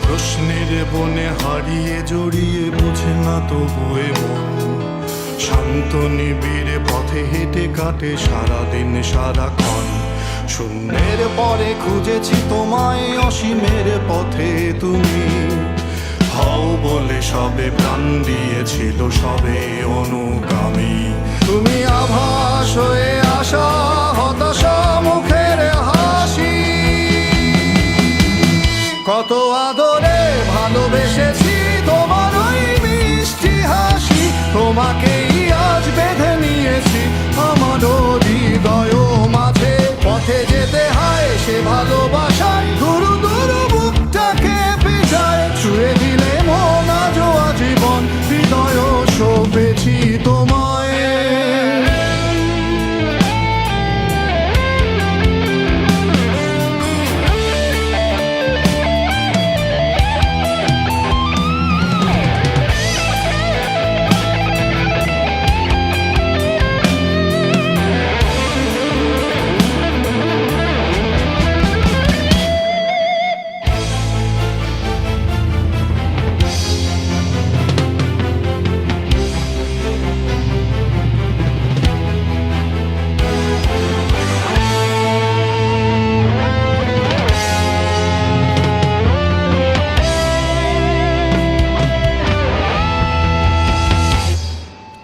প্রশ্নের বনে হারিয়ে জড়িয়ে বুঝে না তবুয়ে মন শান্ত নিবিড়ে পথে হেঁটে কাটে সারাদিন সারাক্ষণ। শূন্যের পরে খুঁজেছি তোমায়, অসীমের পথে তুমি হও বলে সবে প্রাণ দিয়েছিল, সবে অনুগামী। তুমি আভাস হয়ে আসা, হতাশা মুখের হাসি, কত আদরে ভালোবেসেছি তোমার ওই মিষ্টি হাসি। তোমাকেই আজ বেঁধে নিয়েছি আমার হৃদয় মাঝে, পথে যেতে হয় সে ভালোবাসায় দুরু দুরু বুকটাকে পেঁচায়। ছুঁয়ে দিলে মন আজও আজীবন হৃদয় সপেছি তোমায়।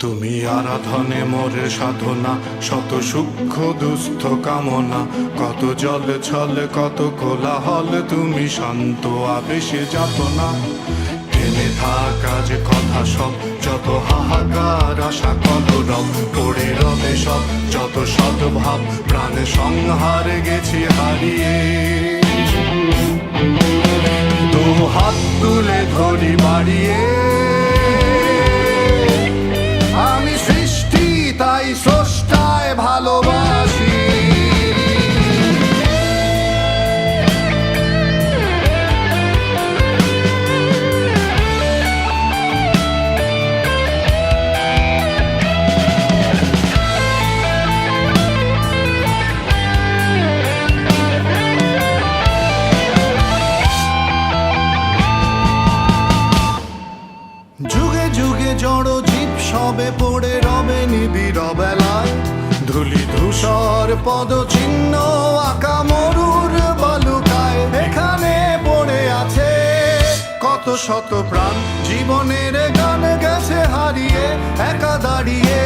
তুমি আরাধনে মোরে সাধনা, শত সূক্ষ্ম দুস্থ কামনা, কত জল ছল কত কোলাহল, তুমি শান্ত আবেশে যাতনা। থেমে থাকা যে কথা সব, যত হাহাকার আশা কলরব, পড়ে রবে সব যত সদ্ভাব, প্রাণে সংহার গেছি হারিয়ে। দু হাত তুলে ধরি বাড়িয়ে, আমি সৃষ্টি তাই স্রষ্টায় ভালোবাসি। যুগে যুগে জড় জীব সবে পড়ে রবে নিবিড় বেলায়, ধুলি ধূসর পদ চিহ্ন আঁকা মরুর বালুকায়। এখানে পড়ে আছে কত শত প্রাণ, জীবনের গান গেছে হারিয়ে, একা দাঁড়িয়ে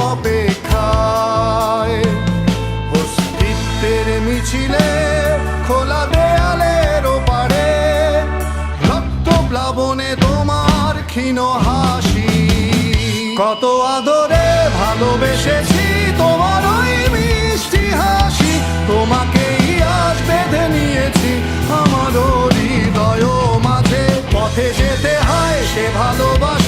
অপেক্ষায়। অস্তিত্বের মিছিলে খোলা দেয়ালের ওপারে, রক্ত প্লাবনে তোমার ক্ষীণ হাসি, কত আদরে ভালোবেসেছি তোমার ওই মিষ্টি হাসি। তোমাকেই আজ বেঁধে নিয়েছি আমার হৃদয় মাঝে, পথে যেতে হয় সে ভালোবাসা